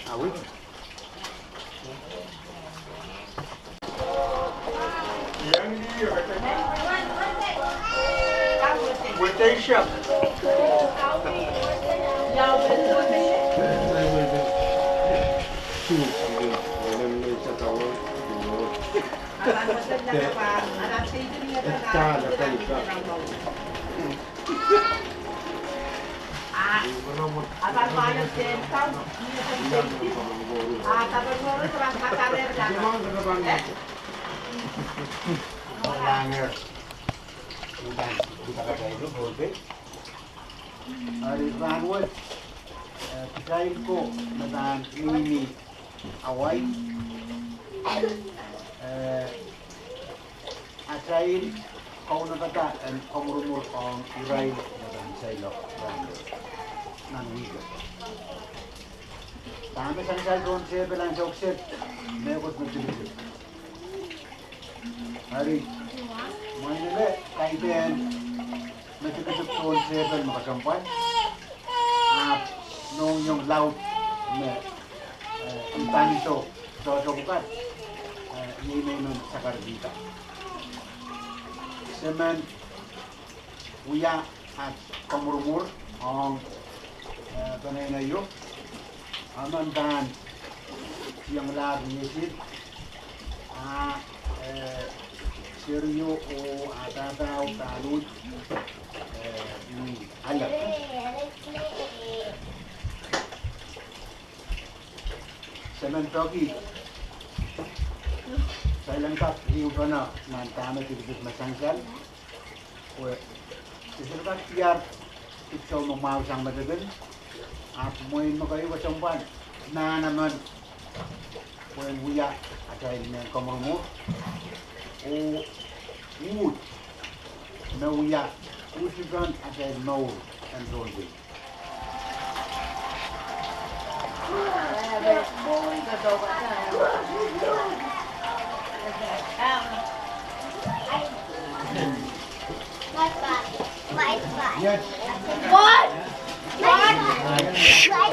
Ah oui. With a shop. Try ko na mini away. Atrain kau na kata and komrumur on irai na sailo nan wiga. Tama sansal don se belang jokset mekot mutili. Hari manile kaiben matutup don se bel makasampan. Nung yung laut na impanito so bukat ni nun sa karbita. Semen uya at komrumur ang panay na yun amandan yung lahat nisid seryo o atataw talud ni alam. Semen togi saya lengkap hiu kana nantama tibit masangsal we seserbat tiar itso mau sang madagan at moin mo kayo wasampan na naman when wiya atay ng komormo o wood na wiya usigan atay no and rolling. Yes. What?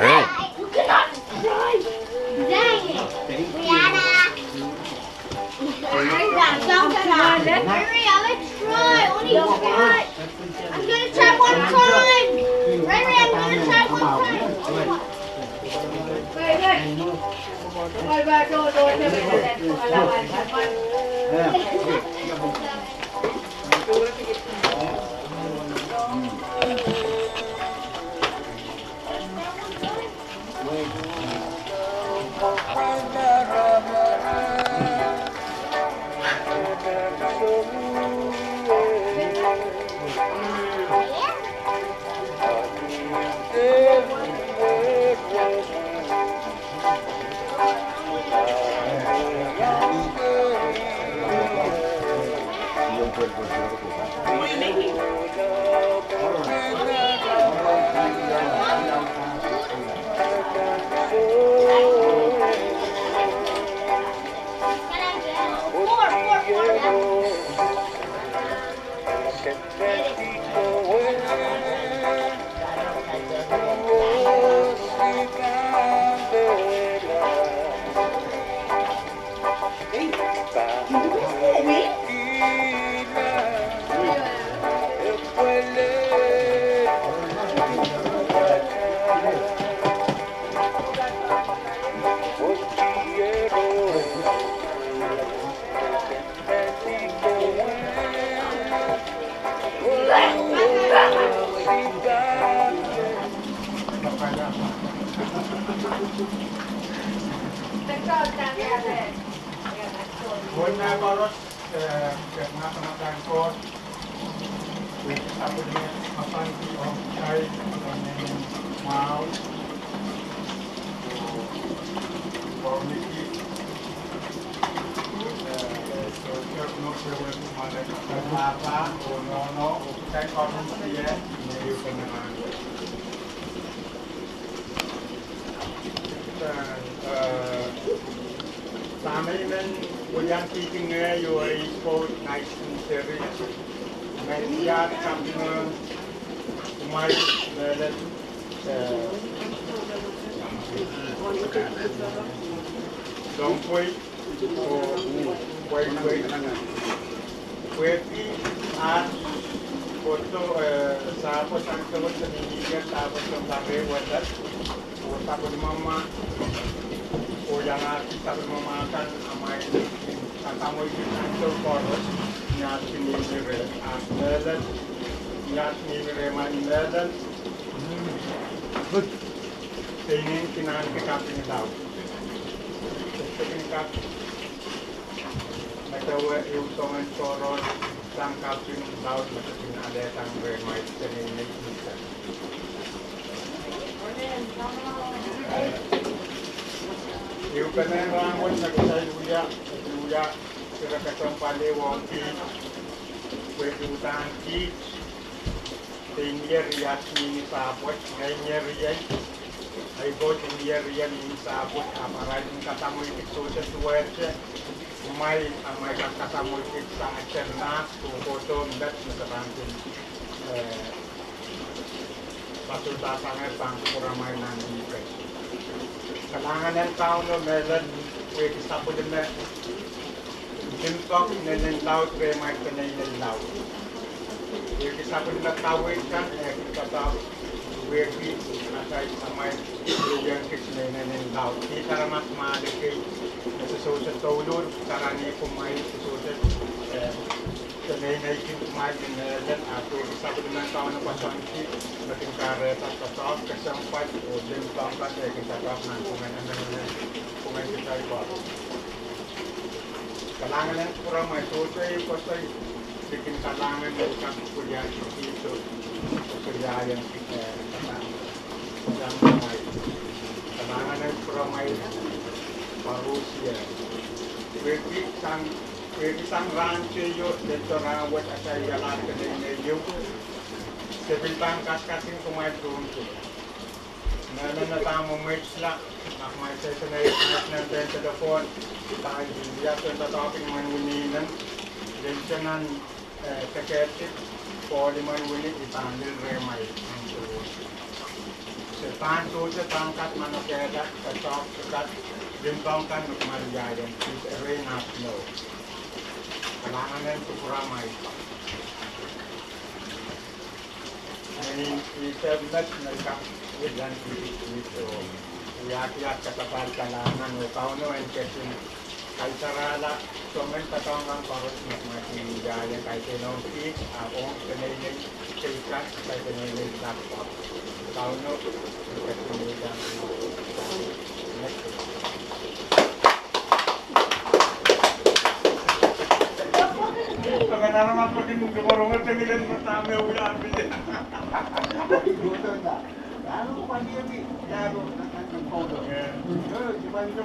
Hey. You cannot try. Dang it. Rihanna. Hurry, let's try. Only try. I'm gonna try one time. Hurry, I'm gonna try one time. What are you making? Buat na baros mga pamakan ko. Tapos niya, mapanti offside, mau, Borniki, no se vuelve kumare apa, o no, saya korupsi ya, ini penenang. Sama ini yang tingginya yoi sport nation series, media kampanye, umai dan dongkoi, kue an foto sahabat angkut sendiri sahabat sampai wadah, sahabat mama, yang sahabat mama kan amai katamu itu angkut koros nyat ini mere, dan nyat ini mere mana dan ini kinan ke kampung tahu. Sekitar mereka yang songan koros tangkapin laut masukin ada tangga mai seni bisa. Iu kena rangun nak saya luya kira kacang pale wongki kue hutan ki tinggi rias ini sabot ngainya riai aibo tinggi riai ini sabot amarai katamu itu sosial suara Umay katamu itu sangat cerdas, foto mendat menerangkan satu dasarnya bangku ramai nanti pres. Kalangan yang tahu no melan, kue kisapu dene, jempok nenen laut kue mai kena nenen laut. Kue kisapu dene tahu kan, kita tahu kue ki asai samai yang kisah nenen laut. Kita ramas mana ke sesuatu taulur, caranya pemain sesuatu kenaikan pemain dan aku bisa dengan kawan pasang ki, makin karet atau kesempat dan tangkat saya kita dapat pemain pemain kita itu. Kalangan yang kurang masuk saya pasal bikin kalangan bukan kuliah itu kuliah yang kita sedang mulai. Kalangan yang kurang masuk Marusia. Weki sang ranche yo dentro rawat asa jalan ke dene yo. Sebintang kas-kasin kumai turun. Nana tamu mesla, nak mai saya senai dan telepon. Tai dia tenta talking man wininan. Dencenan keketik poli man wini dipanggil remai. Setan tu setangkat mana kedak kecok sekat Jempangkan untuk Maria dan Arena Snow. Kalangan yang cukup ramai. Ini kita benar mereka dan itu. Lihat kata kalangan kau no enkesin. Kaisarala somen katangan parut mati jaya kaiseno ki aong kenai cerita kaiseno laptop. Kau no enkesin dan Karena nama pergi ke warung termilan pertama udah ambil. Lalu pagi ni, ya tu nak kau tu. Cuma itu.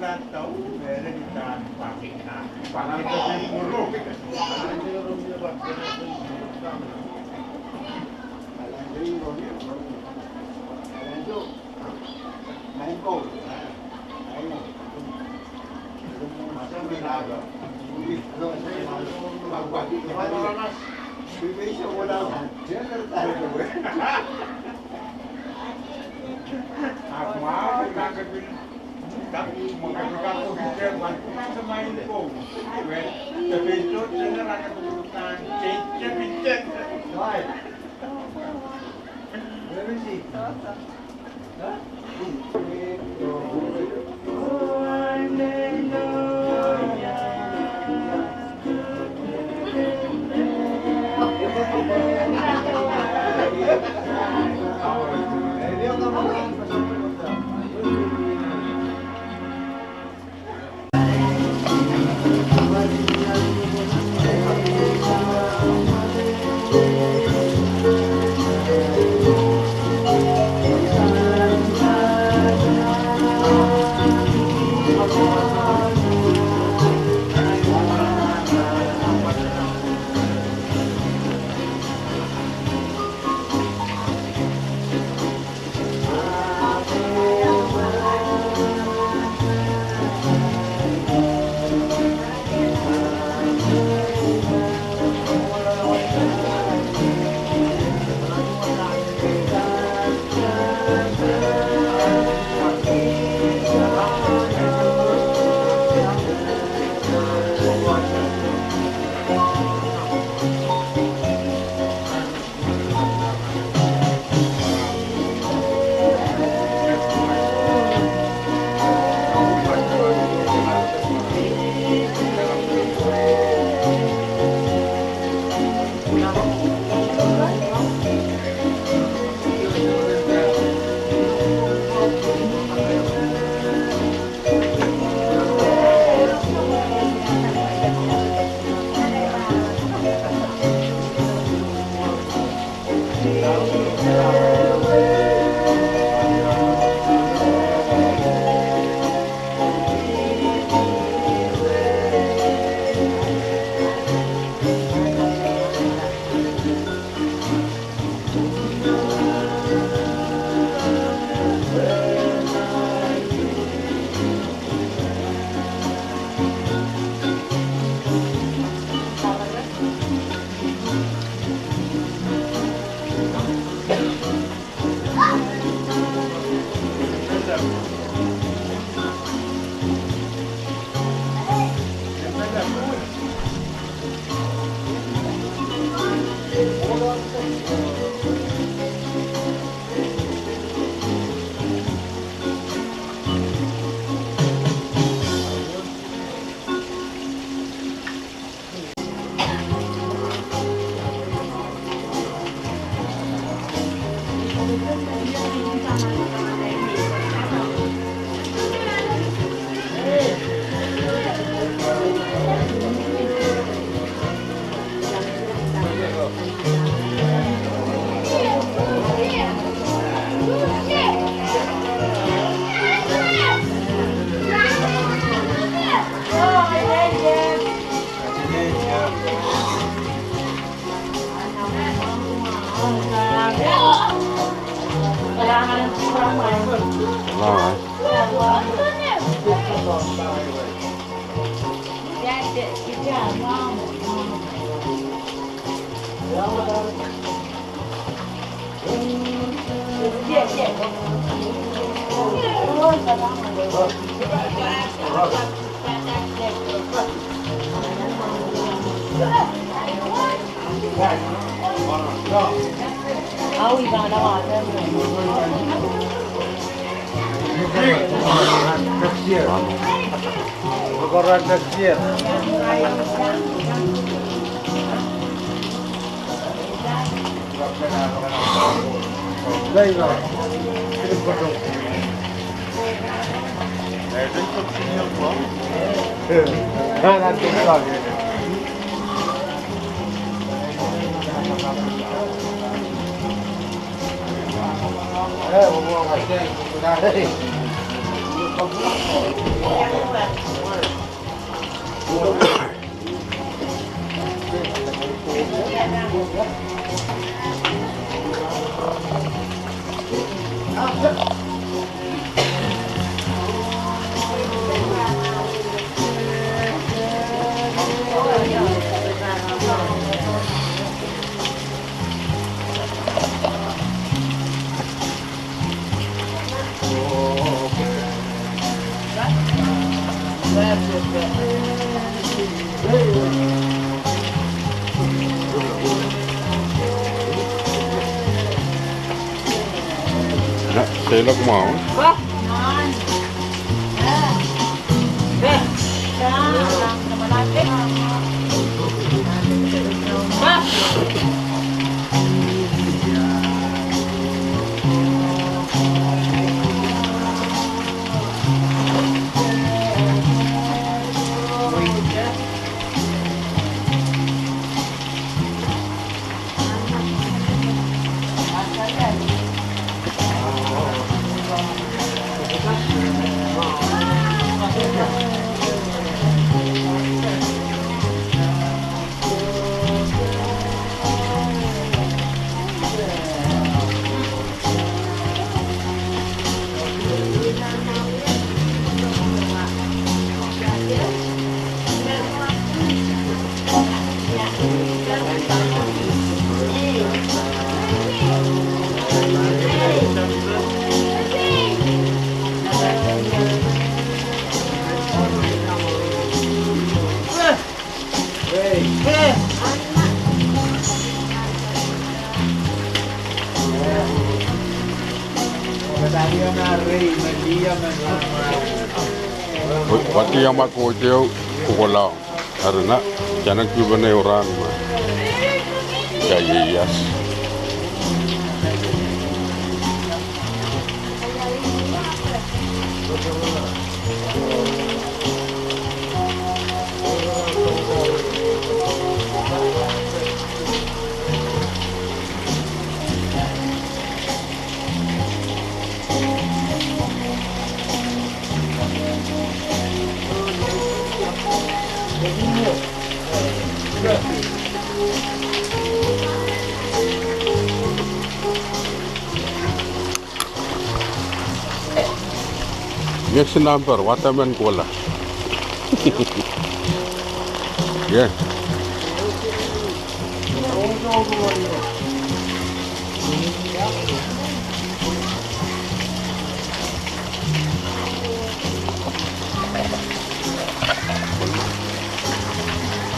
Nak tahu mereka di dalam panggilan, panggilan itu buruk. Aku mau nak tapi mengatakan kita bantu semain pun, tapi itu jenar akan bukan cek. Baik. Berapa sih? Hah? Nak, saya lah mau. Pati yang mak ko teu ko lao. Karena jangan kubane orang mah. Yes. Next number, watermelon cola. Yeah.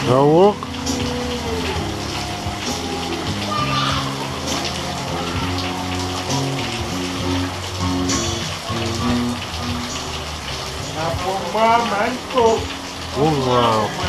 Jauh. Wow.